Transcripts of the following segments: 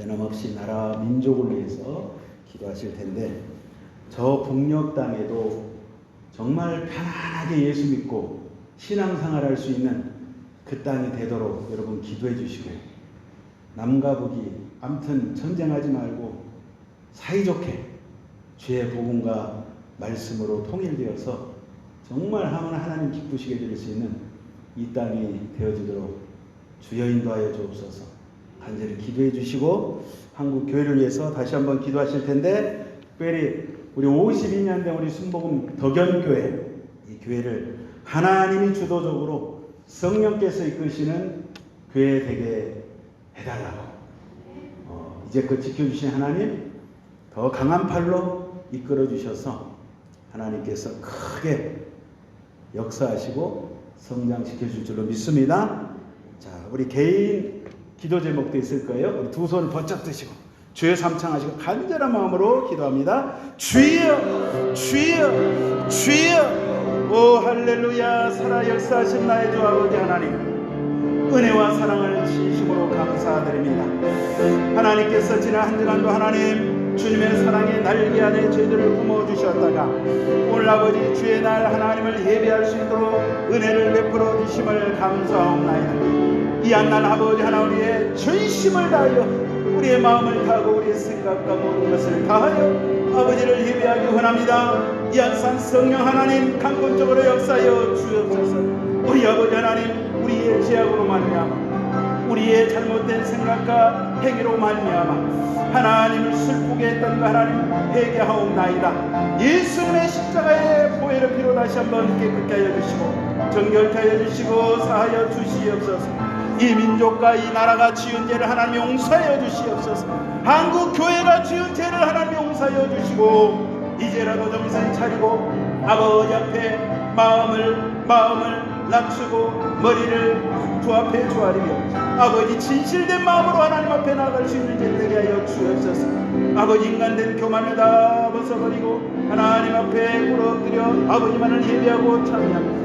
변함없이 나라 민족을 위해서 기도하실 텐데, 저 북녘 땅에도 정말 편안하게 예수 믿고 신앙생활할 수 있는 그 땅이 되도록 여러분 기도해 주시고, 남과 북이 아무튼 전쟁하지 말고 사이좋게 주의 복음과 말씀으로 통일되어서 정말 하나님 기쁘시게 드릴 수 있는 이 땅이 되어지도록 주여 인도하여 주옵소서. 간절히 기도해 주시고, 한국 교회를 위해서 다시 한번 기도하실 텐데, 특별히 우리 52년 된 우리 순복음 덕연교회, 이 교회를 하나님이 주도적으로 성령께서 이끄시는 교회 되게 해달라고, 이제껏 지켜주신 하나님 더 강한 팔로 이끌어 주셔서 하나님께서 크게 역사하시고 성장시켜 줄 줄로 믿습니다. 자, 우리 개인 기도 제목도 있을 거예요. 우리 두 손을 번쩍 드시고 주여 삼창하시고 간절한 마음으로 기도합니다. 주여, 주여, 주여. 오 할렐루야. 살아 역사하신 나의 주 아버지 하나님, 은혜와 사랑을 진심으로 감사드립니다. 하나님께서 지난 한 주간도 하나님 주님의 사랑의 날개 안에 저희들을 품어주셨다가 오늘 아버지 주의 날 하나님을 예배할 수 있도록 은혜를 베풀어 주심을 감사하옵나이다. 이 한날 아버지 하나님의 전심을 다하여 우리의 마음을 다하고 우리의 생각과 모든 것을 다하여 아버지를 예배하기 원합니다. 이 한산 성령 하나님 강권적으로 역사하여 주옵소서. 우리 아버지 하나님, 우리의 죄악으로 말미암아, 우리의 잘못된 생각과 행위로 말미암아 하나님을 슬프게 했던 거 하나님 회개하옵나이다. 예수님의 십자가의 보혈의 피로 다시 한번 깨끗게 하여 주시고 정결케 하여 주시고 사하여 주시옵소서. 이 민족과 이 나라가 지은 죄를 하나님 용서하여 주시옵소서. 한국 교회가 지은 죄를 하나님 용서하여 주시고 이제라도 정신 차리고 아버지 앞에 마음을 낮추고 머리를 주 앞에 조아리며 아버지 진실된 마음으로 하나님 앞에 나아갈 수 있는 자 되게 하여 주옵소서. 아버지 인간된 교만을 다 벗어버리고 하나님 앞에 꿇어엎드려 아버지만을 예배하고 찬양합니다.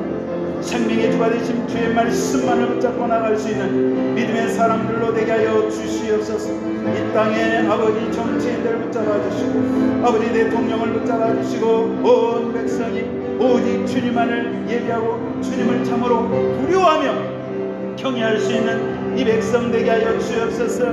생명의 주가 되신 주의 말씀만을 붙잡고 나갈 수 있는 믿음의 사람들로 되게 하여 주시옵소서. 이 땅에 아버지 정치인들을 붙잡아 주시고 아버지 대통령을 붙잡아 주시고 온 백성이 오직 주님만을 예배하고 주님을 참으로 두려워하며 경외할 수 있는 이 백성 되게 하여 주옵소서.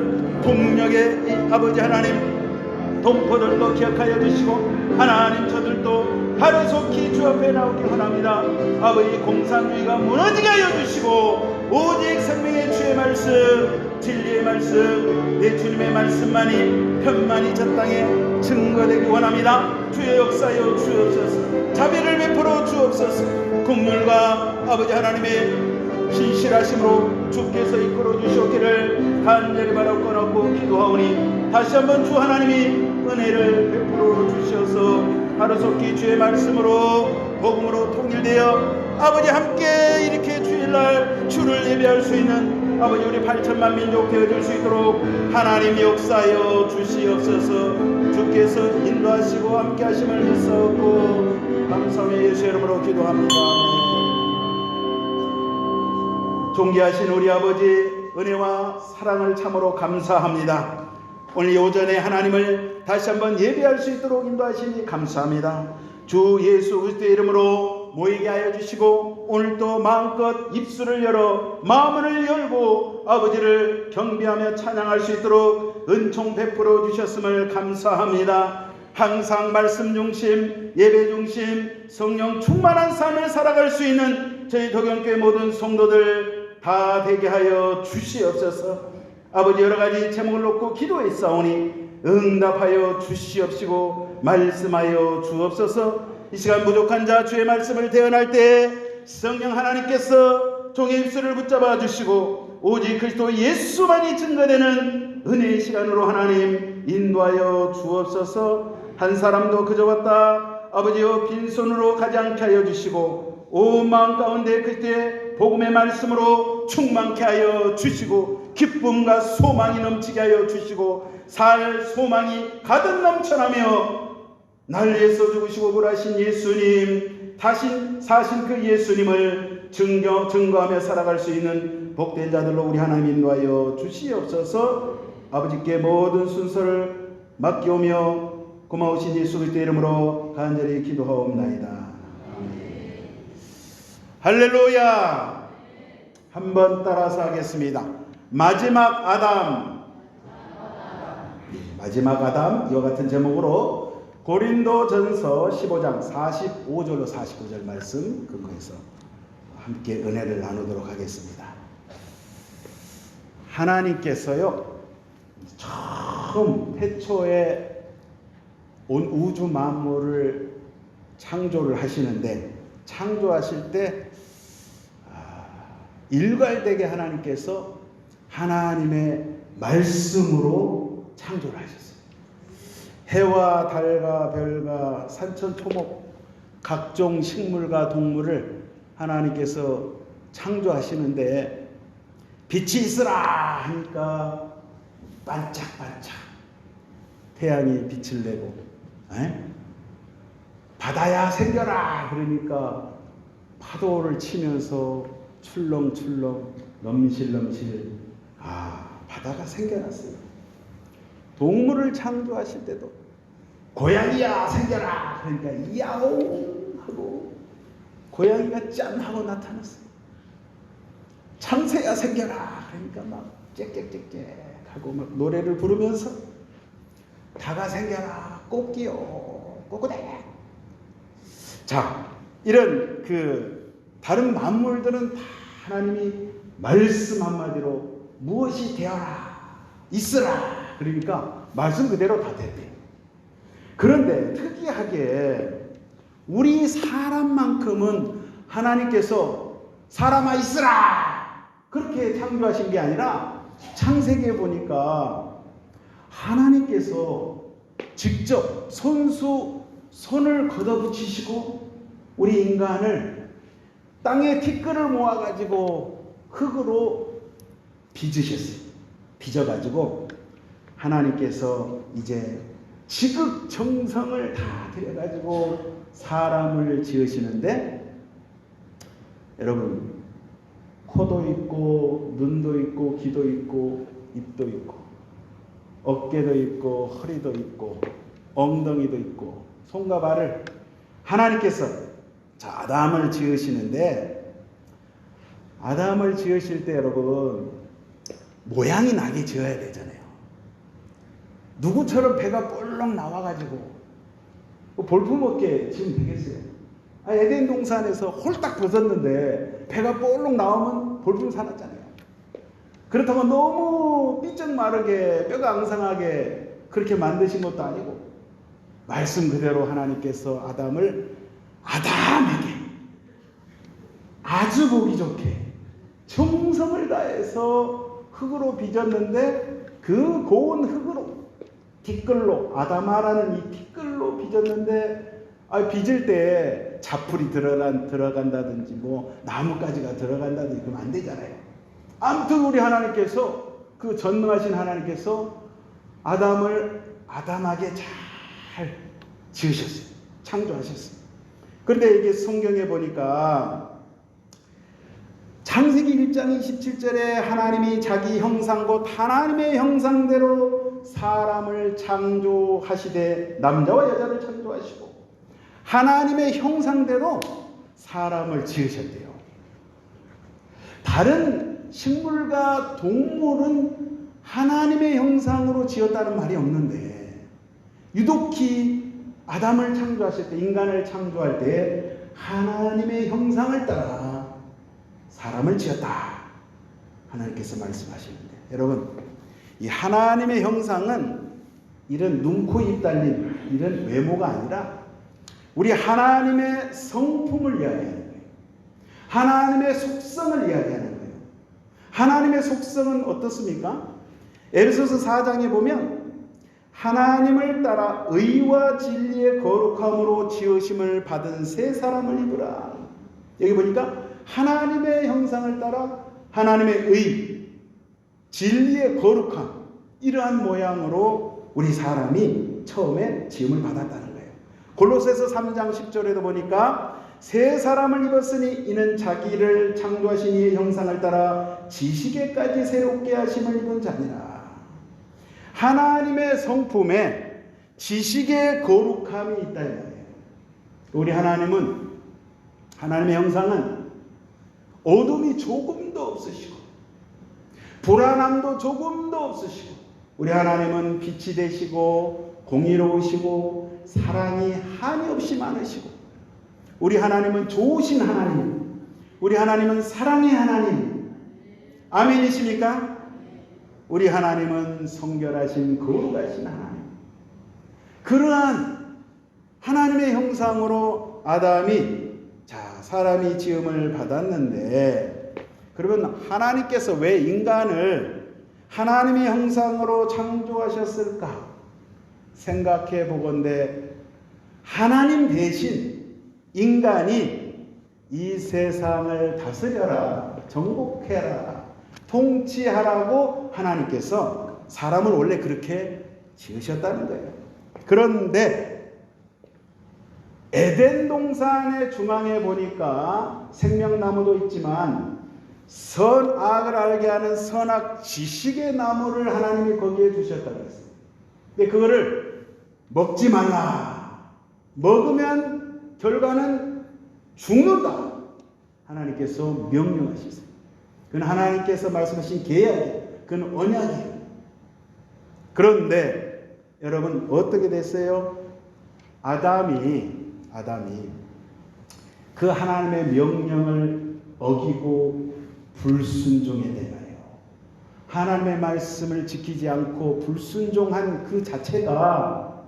동력의 이 아버지 하나님 동포들도 기억하여 주시고 하나님 저들도 하루속히 주 앞에 나오기 원합니다. 아버지 공산주의가 무너지게 하여 주시고 오직 생명의 주의 말씀, 진리의 말씀, 내 주님의 말씀만이 편만이 저 땅에 증거되기 원합니다. 주의 역사여 주옵소서. 자비를 베풀어 주옵소서. 국률과 아버지 하나님의 신실하심으로 주께서 이끌어 주시옵기를 간절히 바라고 기도하오니 다시 한번 주 하나님이 은혜를 베풀어 주셔서 하루속히 주의 말씀으로 복음으로 통일되어 아버지 함께 이렇게 주일날 주를 예배할 수 있는 아버지 우리 8천만 민족 되어질 수 있도록 하나님 역사하여 주시옵소서. 주께서 인도하시고 함께 하심을 믿사옵고 감사하며 예수 이름으로 기도합니다. 존귀하신 우리 아버지 은혜와 사랑을 참으로 감사합니다. 오늘 이 오전에 하나님을 다시 한번 예배할 수 있도록 인도하시니 감사합니다. 주 예수 그리스도의 이름으로 모이게 하여 주시고 오늘도 마음껏 입술을 열어 마음을 열고 아버지를 경배하며 찬양할 수 있도록 은총 베풀어 주셨음을 감사합니다. 항상 말씀 중심, 예배 중심, 성령 충만한 삶을 살아갈 수 있는 저희 덕연교회 모든 성도들 다 되게 하여 주시옵소서. 아버지 여러가지 제목을 놓고 기도했사오니 응답하여 주시옵시고 말씀하여 주옵소서. 이 시간 부족한 자 주의 말씀을 대언할 때 성령 하나님께서 종의 입술을 붙잡아 주시고 오직 그리스도 예수만이 증거되는 은혜의 시간으로 하나님 인도하여 주옵소서. 한 사람도 그저 왔다 아버지여 빈손으로 가지 않게 하여 주시고 온 마음 가운데 그리스도의 복음의 말씀으로 충만케 하여 주시고 기쁨과 소망이 넘치게 하여 주시고 살 소망이 가득 넘쳐나며 날 위해서 죽으시고 부활하신 예수님 사신 그 예수님을 증거하며 살아갈 수 있는 복된 자들로 우리 하나님 인도하여 주시옵소서. 아버지께 모든 순서를 맡기오며 고마우신 예수 그리스도의 이름으로 간절히 기도하옵나이다. 아멘. 할렐루야. 한번 따라서 하겠습니다. 마지막 아담. 마지막 아담, 이와 같은 제목으로 고린도전서 15장 45절로 49절 말씀 근거해서 함께 은혜를 나누도록 하겠습니다. 하나님께서요, 처음 태초에 온 우주 만물을 창조를 하시는데, 창조하실 때 일괄되게 하나님께서 하나님의 말씀으로 창조를 하셨어요. 해와 달과 별과 산천초목 각종 식물과 동물을 하나님께서 창조하시는데, 빛이 있으라 하니까 반짝반짝 태양이 빛을 내고, 바다야 생겨라 그러니까 파도를 치면서 출렁출렁 넘실넘실 바다가 생겨났어요. 동물을 창조하실 때도 고양이야 생겨라 그러니까 야옹 하고 고양이가 짠 하고 나타났어요. 참새야 생겨라 그러니까 막 짹짹짹짹 하고 막 노래를 부르면서 닭아 생겨라 꽃기요 꼬꼬대. 자, 이런 다른 만물들은 다 하나님이 말씀 한마디로 무엇이 되어라 있으라 그러니까 말씀 그대로 다 됐대요. 그런데 특이하게 우리 사람만큼은 하나님께서 사람아 있으라 그렇게 창조하신 게 아니라 창세기에 보니까 하나님께서 직접 손을 걷어붙이시고 우리 인간을 땅에 티끌을 모아가지고 흙으로 빚으셨어요. 빚어가지고 하나님께서 이제 지극정성을 다 들여가지고 사람을 지으시는데, 여러분 코도 있고 눈도 있고 귀도 있고 입도 있고 어깨도 있고 허리도 있고 엉덩이도 있고 손과 발을 하나님께서 아담을 지으시는데, 아담을 지으실 때 여러분 모양이 나게 지어야 되잖아요. 누구처럼 배가 볼록 나와가지고 볼품없게 지으면 되겠어요? 에덴 동산에서 홀딱 벗었는데 배가 볼록 나오면 볼품 사놨잖아요. 그렇다고 너무 삐쩍 마르게 뼈가 앙상하게 그렇게 만드신 것도 아니고, 말씀 그대로 하나님께서 아담을 아담하게 아주 보기 좋게 정성을 다해서 흙으로 빚었는데, 그 고운 흙으로 티끌로 아담아라는 이 티끌로 빚었는데, 빚을 때 자풀이 들어간다든지 뭐 나뭇가지가 들어간다든지 그러면 안 되잖아요. 아무튼 우리 하나님께서, 그 전능하신 하나님께서 아담을 아담하게 잘 지으셨어요. 창조하셨어요. 그런데 이게 성경에 보니까 창세기 1장 27절에 하나님이 자기 형상 곧 하나님의 형상대로 사람을 창조하시되, 남자와 여자를 창조하시고 하나님의 형상대로 사람을 지으셨대요. 다른 식물과 동물은 하나님의 형상으로 지었다는 말이 없는데, 유독히 아담을 창조하실 때, 인간을 창조할 때 하나님의 형상을 따라 사람을 지었다 하나님께서 말씀하시는데, 여러분 이 하나님의 형상은 이런 눈, 코, 입 달린 이런 외모가 아니라 우리 하나님의 성품을 이야기하는 거예요. 하나님의 속성을 이야기하는 거예요. 하나님의 속성은 어떻습니까? 에베소서 4장에 보면 하나님을 따라 의와 진리의 거룩함으로 지으심을 받은 새 사람을 입으라. 여기 보니까 하나님의 형상을 따라 하나님의 의, 진리의 거룩함, 이러한 모양으로 우리 사람이 처음에 지음을 받았다는 거예요. 골로새서 3장 10절에도 보니까 새 사람을 입었으니 이는 자기를 창조하신 이의 형상을 따라 지식에까지 새롭게 하심을 입은 자니라. 하나님의 성품에 지식의 거룩함이 있다 이 말이에요. 우리 하나님은, 하나님의 형상은 어둠이 조금도 없으시고 불안함도 조금도 없으시고, 우리 하나님은 빛이 되시고 공의로우시고 사랑이 한이 없이 많으시고, 우리 하나님은 좋으신 하나님, 우리 하나님은 사랑의 하나님. 아멘이십니까? 우리 하나님은 성결하신 거룩하신 하나님. 그러한 하나님의 형상으로 아담이, 사람이 지음을 받았는데, 그러면 하나님께서 왜 인간을 하나님의 형상으로 창조하셨을까 생각해 보건대, 하나님 대신 인간이 이 세상을 다스려라, 정복해라, 통치하라고 하나님께서 사람을 원래 그렇게 지으셨다는 거예요. 그런데 에덴 동산의 중앙에 보니까 생명나무도 있지만 선악을 알게 하는 선악 지식의 나무를 하나님이 거기에 두셨다고 했어요. 근데 그거를 먹지 말라, 먹으면 결과는 죽는다, 하나님께서 명령하셨어요. 그건 하나님께서 말씀하신 계약이에요. 그건 언약이에요. 그런데 여러분 어떻게 됐어요? 아담이 그 하나님의 명령을 어기고 불순종해 내가요. 하나님의 말씀을 지키지 않고 불순종한 그 자체가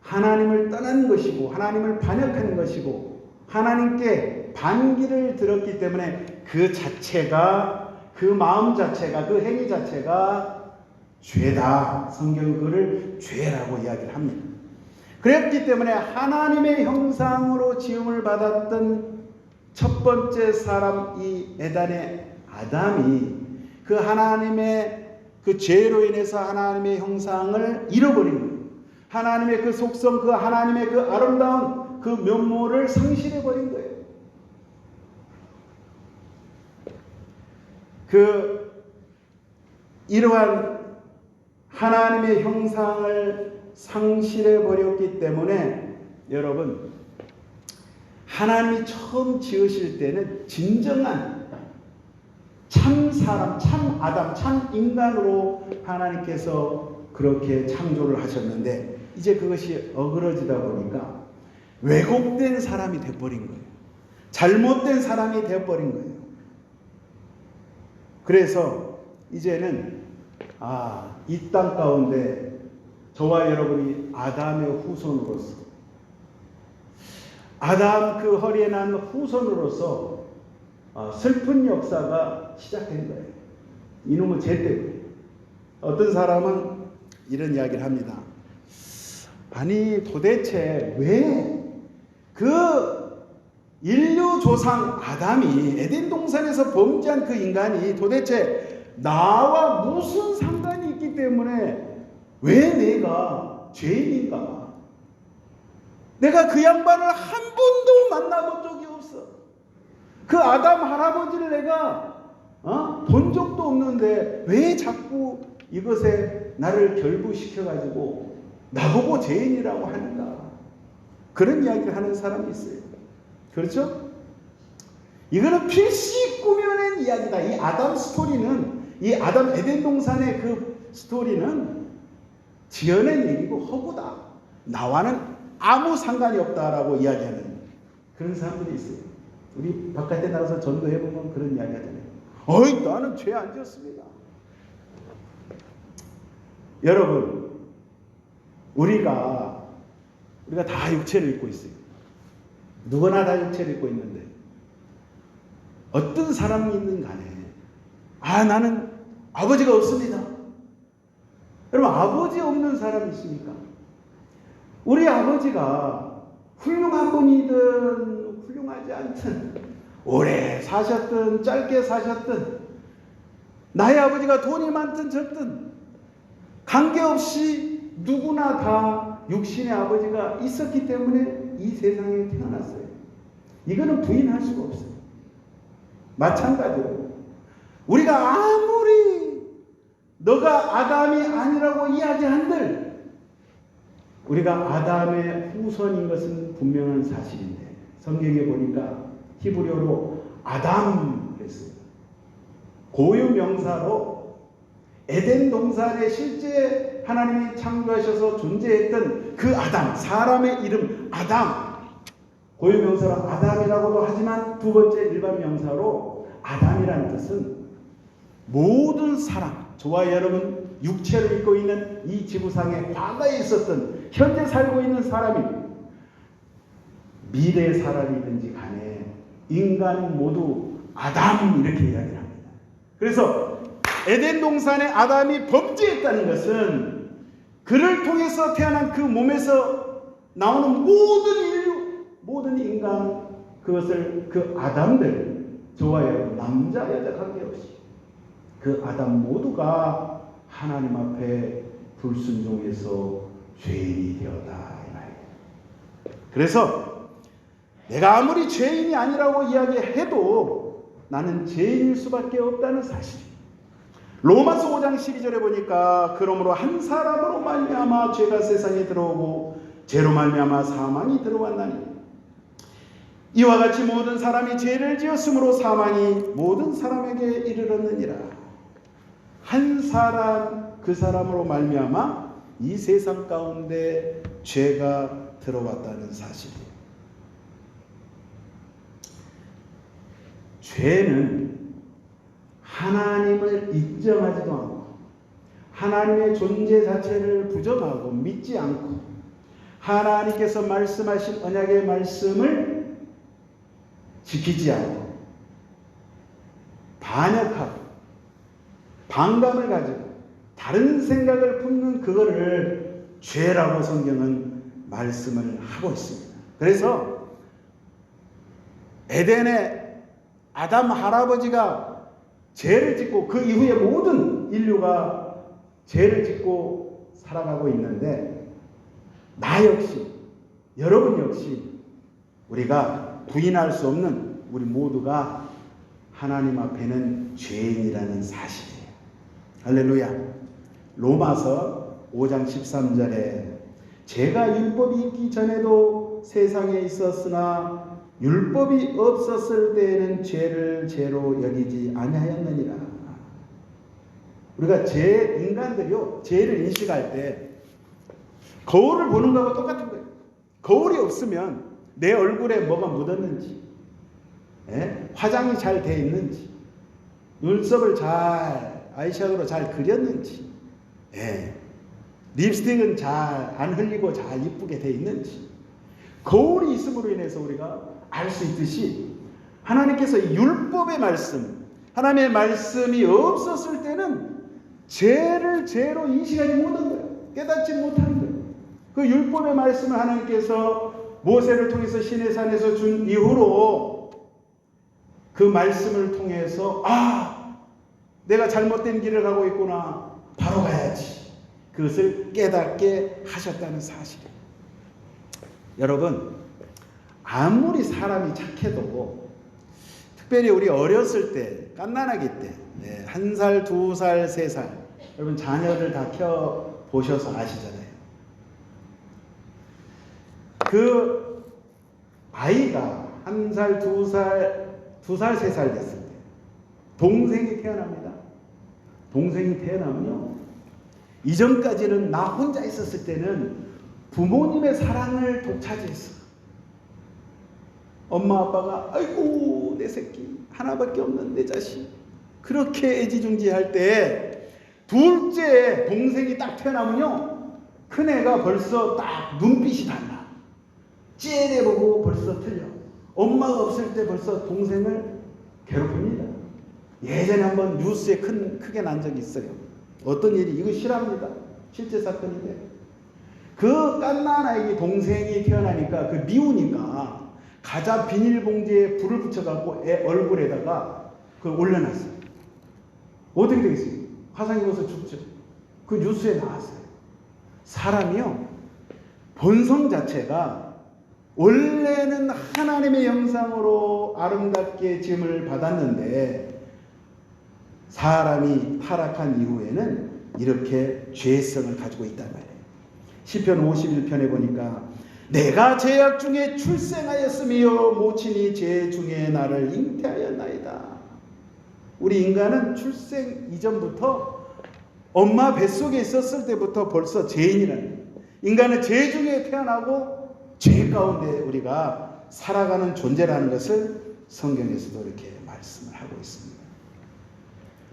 하나님을 떠난 것이고 하나님을 반역한 것이고 하나님께 반기를 들었기 때문에 그 자체가, 그 마음 자체가, 그 행위 자체가 죄다. 성경은 그를 죄라고 이야기를 합니다. 그랬기 때문에 하나님의 형상으로 지음을 받았던 첫 번째 사람, 이 에덴의 아담이 그 하나님의 그 죄로 인해서 하나님의 형상을 잃어버린 거예요. 하나님의 그 속성, 그 하나님의 그 아름다운 그 면모를 상실해버린 거예요. 이러한 하나님의 형상을 상실해버렸기 때문에 여러분, 하나님이 처음 지으실 때는 진정한 참 사람, 참 아담, 참 인간으로 하나님께서 그렇게 창조를 하셨는데, 이제 그것이 어그러지다 보니까 왜곡된 사람이 되어버린 거예요. 잘못된 사람이 되어버린 거예요. 그래서 이제는 이 땅 가운데 저와 여러분이 아담의 후손으로서, 아담 그 허리에 난 후손으로서 슬픈 역사가 시작된 거예요. 이놈의 죄 때문에. 어떤 사람은 이런 이야기를 합니다. 아니 도대체 왜 그 인류 조상 아담이, 에덴 동산에서 범죄한 그 인간이 도대체 나와 무슨 상관이 있기 때문에 왜 내가 죄인인가? 내가 그 양반을 한 번도 만나본 적이 없어. 그 아담 할아버지를 내가 본 적도 없는데 왜 자꾸 이것에 나를 결부시켜가지고 나보고 죄인이라고 하는가? 그런 이야기를 하는 사람이 있어요. 그렇죠? 이거는 필시 꾸며낸 이야기다. 이 아담 스토리는, 이 아담 에덴 동산의 그 스토리는 지어낸 얘기고 허구다. 나와는 아무 상관이 없다라고 이야기하는 그런 사람들이 있어요. 우리 바깥에 나가서 전도해보면 그런 이야기 하잖아요. 나는 죄 안 지었습니다. 여러분, 우리가 다 육체를 입고 있어요. 누구나 다 육체를 입고 있는데 어떤 사람이 있는 간에 나는 아버지가 없습니다. 여러분, 아버지 없는 사람이 있습니까? 우리 아버지가 훌륭한 분이든 훌륭하지 않든, 오래 사셨든 짧게 사셨든, 나의 아버지가 돈이 많든 적든 관계없이 누구나 다 육신의 아버지가 있었기 때문에 이 세상에 태어났어요. 이거는 부인할 수가 없어요. 마찬가지로 우리가 아무리 너가 아담이 아니라고 이야기한들 우리가 아담의 후손인 것은 분명한 사실인데 성경에 보니까 히브리어로 아담 그랬습니다. 고유 명사로 에덴 동산에 실제 하나님이 창조하셔서 존재했던 그 아담, 사람의 이름 아담, 고유 명사로 아담이라고도 하지만 두 번째 일반 명사로 아담이라는 뜻은 모든 사람, 저와 여러분 육체를 입고 있는 이 지구상에 과거에 있었던 현재 살고 있는 사람이 미래 사람이든지 간에 인간 모두 아담 이렇게 이야기를 합니다. 그래서 에덴 동산에 아담이 범죄했다는 것은 그를 통해서 태어난 그 몸에서 나오는 모든 인류, 모든 인간 그것을 그 아담들 저와 여러분 남자 여자 관계없이 그 아담 모두가 하나님 앞에 불순종해서 죄인이 되었다 이 말이에요. 그래서 내가 아무리 죄인이 아니라고 이야기해도 나는 죄인일 수밖에 없다는 사실이에요. 로마서 5장 12절에 보니까 그러므로 한 사람으로 말미암아 죄가 세상에 들어오고 죄로 말미암아 사망이 들어왔나니 이와 같이 모든 사람이 죄를 지었으므로 사망이 모든 사람에게 이르렀느니라. 한 사람 그 사람으로 말미암아 이 세상 가운데 죄가 들어왔다는 사실이에요. 죄는 하나님을 인정하지도 않고 하나님의 존재 자체를 부정하고 믿지 않고 하나님께서 말씀하신 언약의 말씀을 지키지 않고 반역하고 반감을 가지고 다른 생각을 품는 그거를 죄라고 성경은 말씀을 하고 있습니다. 그래서 에덴의 아담 할아버지가 죄를 짓고 그 이후에 모든 인류가 죄를 짓고 살아가고 있는데 나 역시 여러분 역시 우리가 부인할 수 없는 우리 모두가 하나님 앞에는 죄인이라는 사실이에요. 할렐루야. 로마서 5장 13절에 죄가 율법이 있기 전에도 세상에 있었으나 율법이 없었을 때에는 죄를 죄로 여기지 아니하였느니라. 우리가 인간들이요 죄를 인식할 때 거울을 보는 거하고 똑같은 거예요. 거울이 없으면 내 얼굴에 뭐가 묻었는지, 화장이 잘 돼 있는지, 눈썹을 잘 아이섀도로 잘 그렸는지, 립스틱은 잘 안 흘리고 잘 이쁘게 돼 있는지, 거울이 있음으로 인해서 우리가 알 수 있듯이 하나님께서 율법의 말씀, 하나님의 말씀이 없었을 때는 죄를 죄로 인식하지 못한 거예요. 깨닫지 못하는 거예요. 그 율법의 말씀을 하나님께서 모세를 통해서 시내산에서 준 이후로 그 말씀을 통해서 내가 잘못된 길을 가고 있구나. 바로 가야지. 그것을 깨닫게 하셨다는 사실이에요. 여러분 아무리 사람이 착해도 특별히 우리 어렸을 때 갓난아기 때 1살, 2살, 3살 여러분 자녀를 다 키워보셔서 아시잖아요. 그 아이가 1살, 2살, 3살 됐을 때 동생이 태어납니다. 동생이 태어나면요 이전까지는 나 혼자 있었을 때는 부모님의 사랑을 독차지했어. 엄마 아빠가 아이고 내 새끼 하나밖에 없는 내 자식 그렇게 애지중지할 때 둘째 동생이 딱 태어나면요 큰애가 벌써 딱 눈빛이 달라. 찌레보고 벌써 틀려. 엄마가 없을 때 벌써 동생을 괴롭힙니다. 예전에 한번 뉴스에 크게 난 적이 있어요. 어떤 일이 이거 실합니다. 실제 사건인데 그 갓난아기 동생이 태어나니까 그 미우니까 가자 비닐봉지에 불을 붙여갖고 애 얼굴에다가 그걸 올려놨어요. 어떻게 되겠어요? 화상 입어서 죽죠. 그 뉴스에 나왔어요. 사람이요 본성 자체가 원래는 하나님의 형상으로 아름답게 지음을 받았는데 사람이 타락한 이후에는 이렇게 죄성을 가지고 있단 말이에요. 시편 51편에 보니까 내가 죄악 중에 출생하였으며 모친이 죄 중에 나를 잉태하였나이다. 우리 인간은 출생 이전부터 엄마 뱃속에 있었을 때부터 벌써 죄인이라는 거예요. 인간은 죄 중에 태어나고 죄 가운데 우리가 살아가는 존재라는 것을 성경에서도 이렇게 말씀을 하고 있습니다.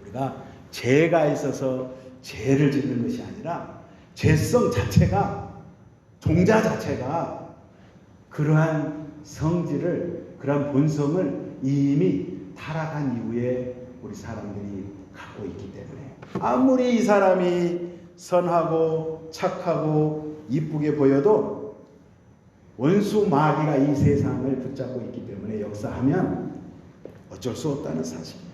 우리가 죄가 있어서 죄를 짓는 것이 아니라 죄성 자체가, 종자 자체가 그러한 성질을, 그러한 본성을 이미 타락한 이후에 우리 사람들이 갖고 있기 때문에 아무리 이 사람이 선하고 착하고 이쁘게 보여도 원수 마귀가 이 세상을 붙잡고 있기 때문에 역사하면 어쩔 수 없다는 사실이에요.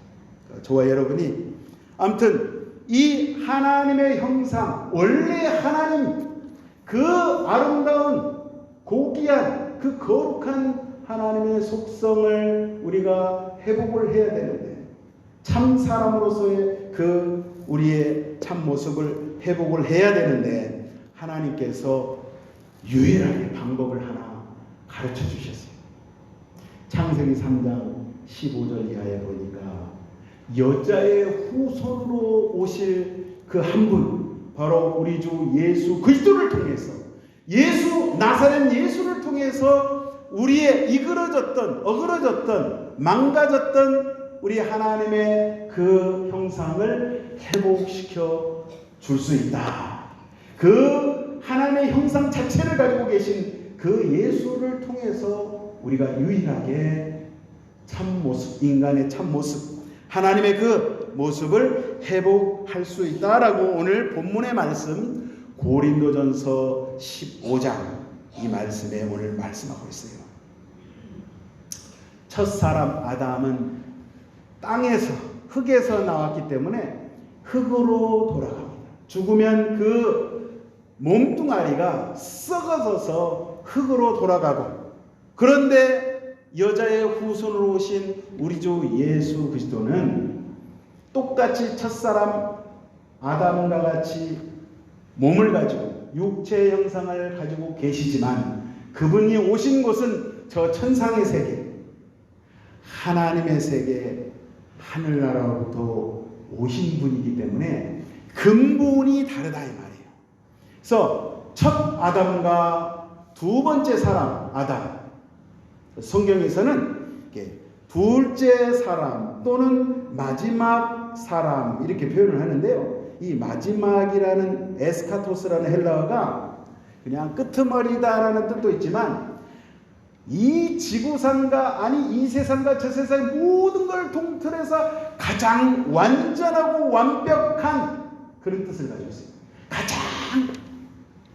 저와 여러분이 아무튼 이 하나님의 형상, 원래 하나님 그 아름다운 고귀한 그 거룩한 하나님의 속성을 우리가 회복을 해야 되는데, 참 사람으로서의 그 우리의 참 모습을 회복을 해야 되는데 하나님께서 유일하게 방법을 하나 가르쳐 주셨어요. 창세기 3장 15절 이하에 보니까 여자의 후손으로 오실 그 한 분, 바로 우리 주 예수 그리스도를 통해서, 예수 나사렛 예수를 통해서 우리의 이그러졌던, 어그러졌던, 망가졌던 우리 하나님의 그 형상을 회복시켜 줄 수 있다. 그 하나님의 형상 자체를 가지고 계신 그 예수를 통해서 우리가 유일하게 참모습, 인간의 참모습, 하나님의 그 모습을 회복할 수 있다라고 오늘 본문의 말씀 고린도전서 15장 이 말씀에 오늘 말씀하고 있어요. 첫사람 아담은 땅에서, 흙에서 나왔기 때문에 흙으로 돌아갑니다. 죽으면 그 몸뚱아리가 썩어져서 흙으로 돌아가고, 그런데 여자의 후손으로 오신 우리 주 예수 그리스도는 똑같이 첫사람 아담과 같이 몸을 가지고 육체의 형상을 가지고 계시지만 그분이 오신 곳은 저 천상의 세계, 하나님의 세계, 하늘나라로부터 오신 분이기 때문에 근본이 다르다 이 말이에요. 그래서 첫 아담과 두 번째 사람 아담, 성경에서는 둘째 사람 또는 마지막 사람 이렇게 표현을 하는데요. 이 마지막이라는 에스카토스라는 헬라어가 그냥 끄트머리다라는 뜻도 있지만 이 지구상과, 아니 이 세상과 저 세상의 모든 걸 통틀어서 가장 완전하고 완벽한 그런 뜻을 가지고 있어요. 가장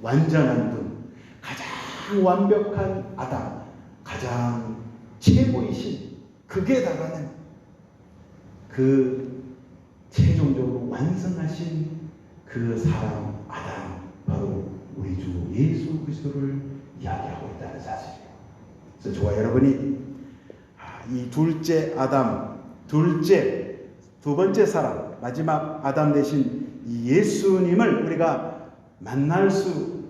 완전한 분, 가장 완벽한 아담, 가장 최고이신, 극에 달하는 그 최종적으로 완성하신 그 사람 아담, 바로 우리 주 예수 그리스도를 이야기하고 있다는 사실이에요. 그래서 저와 여러분이 이 둘째 아담, 두 번째 사람, 마지막 아담 대신 이 예수님을 우리가 만날 수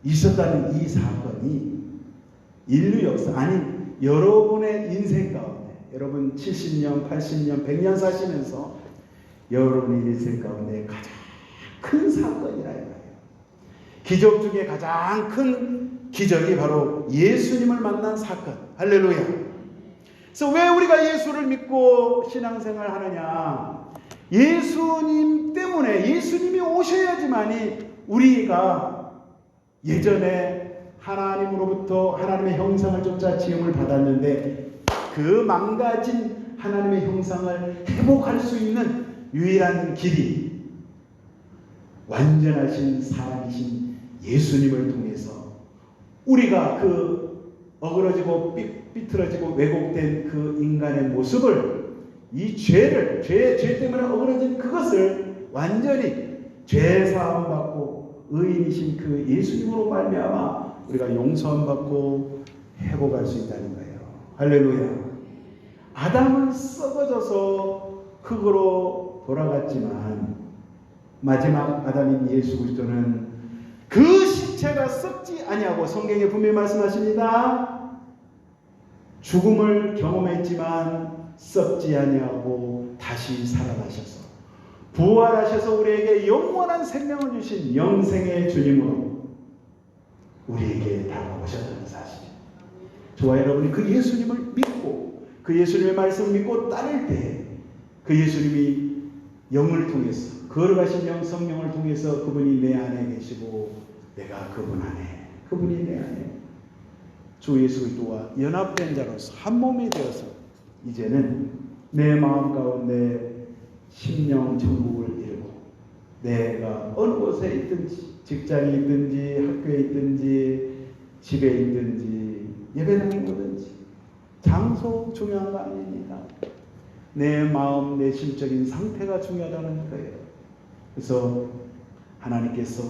있었다는 이 사건이 인류 역사, 아니 여러분의 인생 가운데, 여러분 70년, 80년, 100년 사시면서 여러분의 인생 가운데 가장 큰 사건이라 이 말이에요. 기적 중에 가장 큰 기적이 바로 예수님을 만난 사건. 할렐루야. 그래서 왜 우리가 예수를 믿고 신앙생활 하느냐? 예수님 때문에, 예수님이 오셔야지만이 우리가 예전에 하나님으로부터 하나님의 형상을 쫓아 지음을 받았는데 그 망가진 하나님의 형상을 회복할 수 있는 유일한 길이 완전하신 사람이신 예수님을 통해서 우리가 그 어그러지고 삐뚤어지고 왜곡된 그 인간의 모습을, 이 죄를, 죄 때문에 어그러진 그것을 완전히 죄 사함 받고 의인이신 그 예수님으로 말미암아 우리가 용서함 받고 회복할 수 있다는 거예요. 할렐루야. 아담은 썩어져서 흙으로 돌아갔지만 마지막 아담인 예수 그리스도는 그 신체가 썩지 아니하고 성경에 분명히 말씀하십니다. 죽음을 경험했지만 썩지 아니하고 다시 살아나셔서 부활하셔서 우리에게 영원한 생명을 주신 영생의 주님으로 우리에게 다가오셨다는 사실. 저와 여러분이 그 예수님을 믿고 그 예수님의 말씀을 믿고 따를 때 그 예수님이 영을 통해서 걸어가신 성령을 통해서 그분이 내 안에 계시고 내가 그분 안에, 그분이 내 안에 주 예수 그리스도와 연합된 자로서 한 몸이 되어서 이제는 내 마음 가운데 심령 천국을 이루고 내가 어느 곳에 있든지 직장에 있든지 학교에 있든지 집에 있든지 예배당에 오든지 장소 중요한 거 아닙니다. 내 마음, 내 심적인 상태가 중요하다는 거예요. 그래서 하나님께서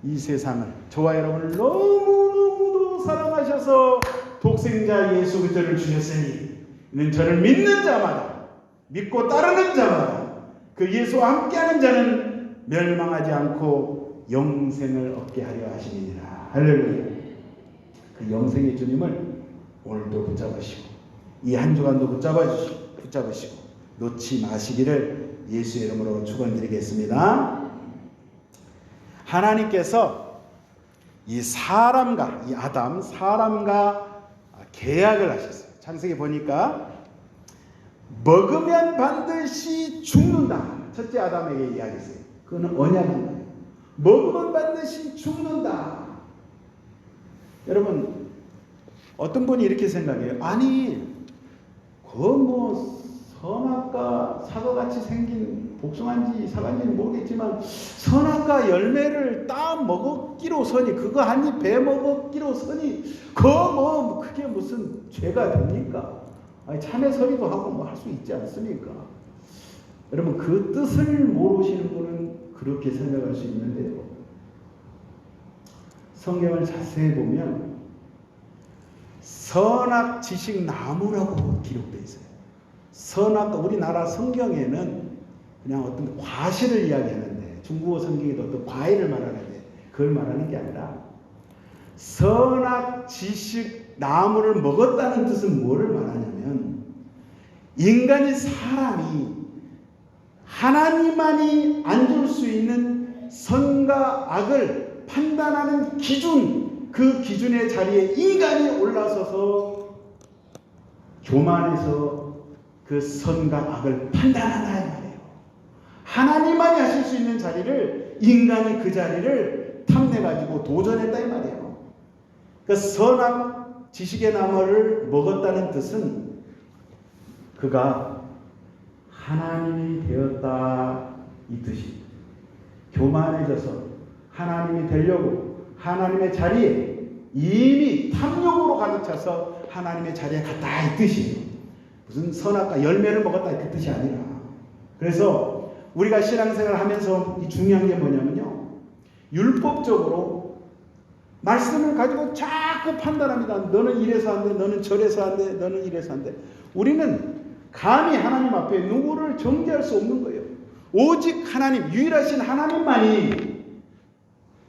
이 세상을, 저와 여러분을 너무너무도 사랑하셔서 독생자 예수 그리스도를 주셨으니 이는 저를 믿는 자마다, 믿고 따르는 자마다 그 예수와 함께하는 자는 멸망하지 않고 영생을 얻게 하려 하시니라. 할렐루야. 그 영생의 주님을 오늘도 붙잡으시고 이 한 주간도 붙잡으시고 놓지 마시기를 예수의 이름으로 축원드리겠습니다. 하나님께서 이 사람과, 이 아담, 사람과 계약을 하셨어요. 창세기 보니까 먹으면 반드시 죽는다. 첫째 아담에게 이야기했어요. 그거는 언약인 거예요. 먹으면 반드시 죽는다. 여러분, 어떤 분이 이렇게 생각해요. 아니, 선악과 사과같이 생긴 복숭아인지 사과인지는 모르겠지만 선악과 열매를 따 먹기로서니 그거 한 입 배 먹기로서니 그게 무슨 죄가 됩니까? 아니, 참외 서리도 하고 뭐 할 수 있지 않습니까? 여러분, 그 뜻을 모르시는 분은 그렇게 생각할 수 있는데요. 성경을 자세히 보면 선악 지식 나무라고 기록되어 있어요. 선악과, 우리나라 성경에는 그냥 어떤 과실을 이야기하는데 중국어 성경에도 어떤 과일을 말하는데 그걸 말하는 게 아니라 선악 지식 나무를 먹었다는 뜻은 뭐를 말하냐면 인간이, 사람이 하나님만이 앉을 수 있는 선과 악을 판단하는 기준, 그 기준의 자리에 인간이 올라서서 교만해서 그 선과 악을 판단한다 이 말이에요. 하나님만이 하실 수 있는 자리를 인간이 그 자리를 탐내가지고 도전했다 이 말이에요. 그 선악 지식의 나무를 먹었다는 뜻은 그가 하나님이 되었다 이 뜻이. 교만해져서 하나님이 되려고 하나님의 자리에 이미 탐욕으로 가득 차서 하나님의 자리에 갔다 이 뜻이에요. 무슨 선악과 열매를 먹었다 그 뜻이 아니라. 그래서 우리가 신앙생활을 하면서 이 중요한 게 뭐냐면요, 율법적으로 말씀을 가지고 자꾸 판단합니다. 너는 이래서 안 돼, 너는 저래서 안 돼, 너는 이래서 안 돼. 우리는 감히 하나님 앞에 누구를 정죄할 수 없는 거예요. 오직 하나님, 유일하신 하나님만이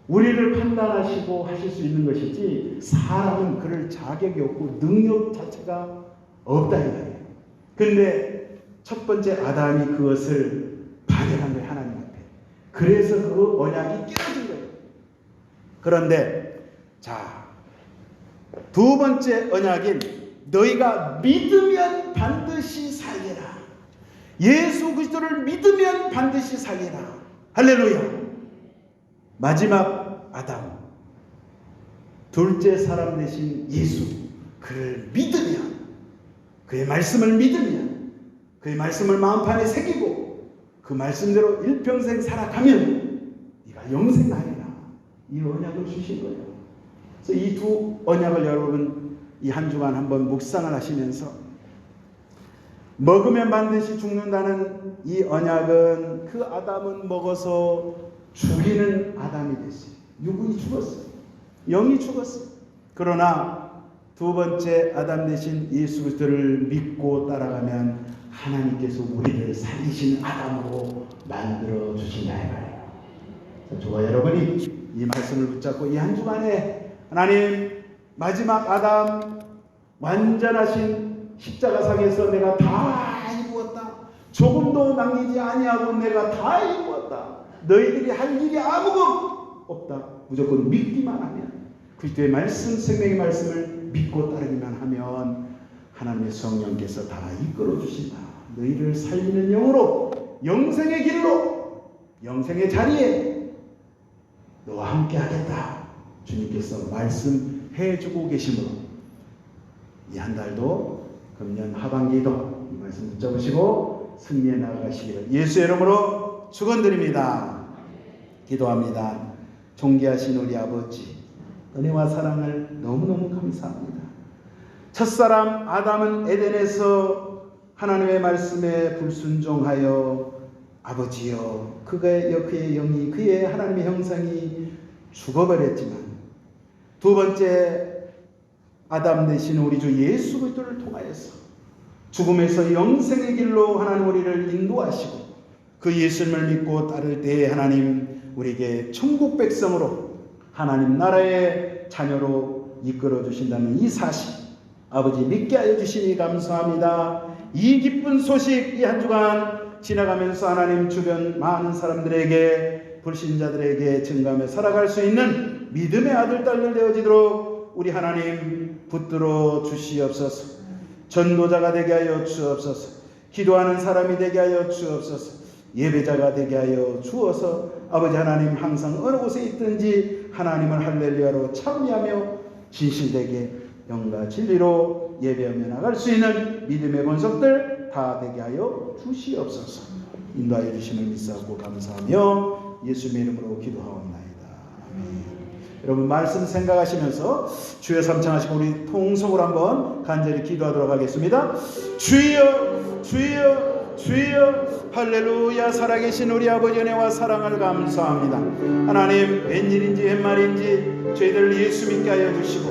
우리를 판단하시고 하실 수 있는 것이지 사람은 그럴 자격이 없고 능력 자체가 없다 이 말이에요. 그런데 첫 번째 아담이 그것을 반영한 거예요, 하나님 앞에. 그래서 그 언약이 깨어진 거예요. 그런데 자, 두 번째 언약인 너희가 믿으면 반드시 살리라. 예수 그리스도를 믿으면 반드시 살리라. 할렐루야. 마지막 아담, 둘째 사람 되신 예수, 그를 믿으면, 그의 말씀을 믿으면, 그의 말씀을 마음판에 새기고 그 말씀대로 일평생 살아가면 네가 영생하리라. 이 언약을 주신 거예요. 그래서 이 두 언약을 여러분 이 한 주간 한번 묵상을 하시면서, 먹으면 반드시 죽는다는 이 언약은 그 아담은 먹어서 죽이는 아담이 됐어요. 육이 죽었어요. 영이 죽었어요. 그러나 두 번째 아담 대신 예수 그리스도를 믿고 따라가면 하나님께서 우리를 살리신 아담으로 만들어 주신다 이 말이에요. 저와 여러분이 이 말씀을 붙잡고 이 한 주간에 하나님 마지막 아담 완전하신 십자가상에서 내가 다 이루었다. 조금도 남기지 아니하고 내가 다 이루었다. 너희들이 할 일이 아무것도 없다. 무조건 믿기만 하면, 그리스도의 말씀, 생명의 말씀을 믿고 따르기만 하면 하나님의 성령께서 다 이끌어 주신다. 너희를 살리는 영으로, 영생의 길로, 영생의 자리에 너와 함께 하겠다. 주님께서 말씀해주고 계심으로 이 한 달도 금년 하반기도 이 말씀 붙잡으시고 승리해 나아가시기를 예수의 이름으로 축원드립니다. 기도합니다. 존귀하신 우리 아버지, 은혜와 사랑을 너무너무 감사합니다. 첫사람 아담은 에덴에서 하나님의 말씀에 불순종하여 아버지여 그의 영이, 그의 하나님의 형상이 죽어버렸지만, 두 번째 아담 되신 우리 주 예수 그리스도를 통하여서 죽음에서 영생의 길로 하나님 우리를 인도하시고, 그 예수님을 믿고 따를 때에 하나님 우리에게 천국 백성으로 하나님 나라의 자녀로 이끌어 주신다는 이 사실, 아버지 믿게 하여 주시니 감사합니다. 이 기쁜 소식 이 한 주간 지나가면서 하나님 주변 많은 사람들에게, 불신자들에게 증가하며 살아갈 수 있는 믿음의 아들 딸들 되어지도록 우리 하나님 붙들어 주시옵소서. 전도자가 되게 하여 주옵소서. 기도하는 사람이 되게 하여 주옵소서. 예배자가 되게 하여 주어서 아버지 하나님 항상 어느 곳에 있든지 하나님을 할렐루야로 찬미하며 진실되게 영과 진리로 예배하며 나갈 수 있는 믿음의 본석들 다 되게 하여 주시옵소서. 인도하여 주심을 믿사옵고 감사하며 예수님의 이름으로 기도하옵나이다. 아멘. 여러분 말씀 생각하시면서 주여 삼창하시고 우리 통성으로 한번 간절히 기도하도록 하겠습니다. 주여 주여 주여 할렐루야. 살아계신 우리 아버지 은혜와 사랑을 감사합니다. 하나님 웬일인지 웬말인지 저희들 예수 믿게 하여 주시고,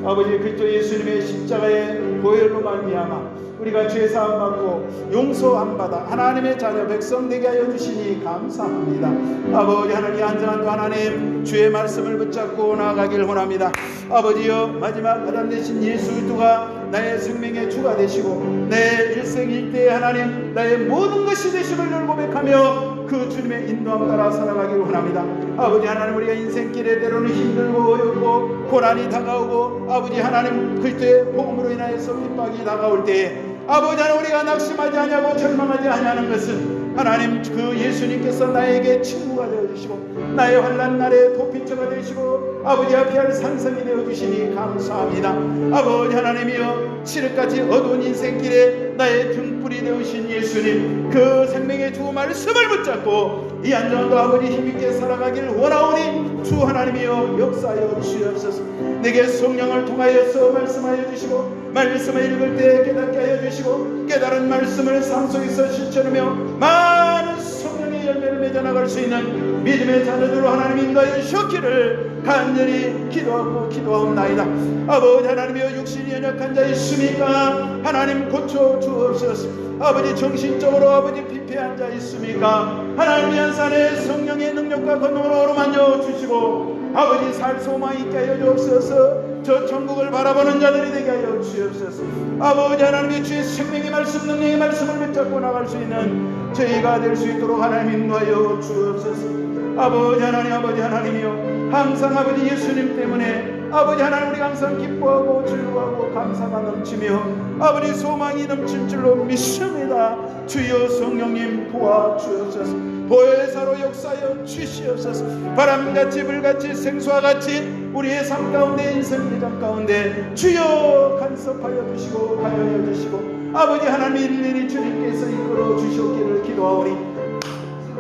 아버지 그리스도 예수님의 십자가의 보혈로 말미암아 우리가 죄 사함 받고 용서 안 받아 하나님의 자녀 백성 되게 하여 주시니 감사합니다. 아버지 하나님 안전한도 하나님 주의 말씀을 붙잡고 나아가길 원합니다. 아버지여 마지막 아담 되신 예수 그리스도가 나의 생명의 주가 되시고 내 일생일대에 하나님 나의 모든 것이 되심을 늘 고백하며 그 주님의 인도함 따라 살아가길 원합니다. 아버지 하나님 우리가 인생길에 때로는 힘들고 어렵고 고난이 다가오고 아버지 하나님 그리스도의 복음으로 인하여서 핍박이 다가올 때에 아버지 하나님 우리가 낙심하지 아니하고 절망하지 아니하는 것은 하나님 그 예수님께서 나에게 친구가 되어주시고 나의 환난 날에 도피처가 되시고 아버지 앞에 할 산성이 되어주시니 감사합니다. 아버지 하나님이여 칠흑같이 어두운 인생길에 나의 등불이 되어주신 예수님 그 생명의 주 말씀을 붙잡고 이 안전도 아버지 힘있게 살아가길 원하오니 주 하나님이여 역사하여 주시옵소서. 내게 성령을 통하여서 말씀하여 주시고 말씀을 읽을 때 깨닫게 하여 주시고 깨달은 말씀을 삶 속에서 실천하며 많은 성령의 열매를 맺어 나갈 수 있는 믿음의 자녀들로 하나님 인도하여 주시기를 간절히 기도하옵나이다. 아버지 하나님이여 육신이 연약한 자 있습니까? 하나님 고쳐 주옵소서. 아버지 정신적으로 아버지 피폐한 자 있습니까? 하나님의 한산에 성령의 능력과 권능으로 어루만져 주시고 아버지 살 소망 있게 하여 주옵소서. 저 천국을 바라보는 자들이 되게 하여 주옵소서. 아버지 하나님의 주의 생명의 말씀 능력의 말씀을 붙잡고 나갈 수 있는 저희가 될 수 있도록 하나님 인도하여 주옵소서. 아버지 하나님이여 항상 아버지 예수님 때문에 아버지 하나님 우리가 항상 기뻐하고 즐거워하고 감사가 넘치며 아버지 소망이 넘칠 줄로 믿습니다. 주여 성령님 도와주옵소서. 보혜사로 역사하여 주시옵소서. 바람같이 불같이 생수와 같이 우리의 삶 가운데 인생 대장 가운데 주여 간섭하여 주시고 가여여 주시고 아버지 하나님 일일이 주님께서 이끌어 주시옵기를 기도하오니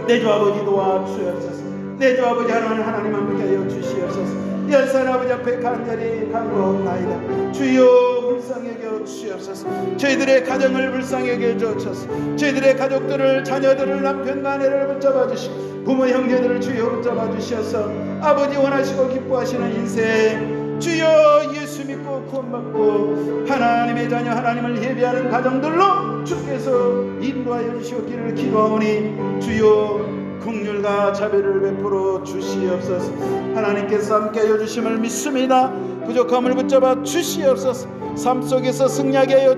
내 주 아버지 도와주옵소서. 내 주 아버지 하나님 함께 하여 주시옵소서. 열산 아버지 앞에 간절히 간구하옵나이다. 주여 불쌍히 여겨 주시옵소서. 저희들의 가정을 불쌍히 여겨 주옵소서. 저희들의 가족들을 자녀들을 남편과 아내를 붙잡아 주시고 부모 형제들을 주여 붙잡아 주셔서 아버지 원하시고 기뻐하시는 인생 주여 예수 믿고 구원받고 하나님의 자녀 하나님을 예배하는 가정들로 주께서 인도하여 주시옵기를 기도하오니 주여 긍휼과 자비를 베풀어 주시옵소서. 하나님께서 함께하여 주심을 믿습니다. 부족함을 붙잡아 주시옵소서. 삶 속에서 승리하게 하여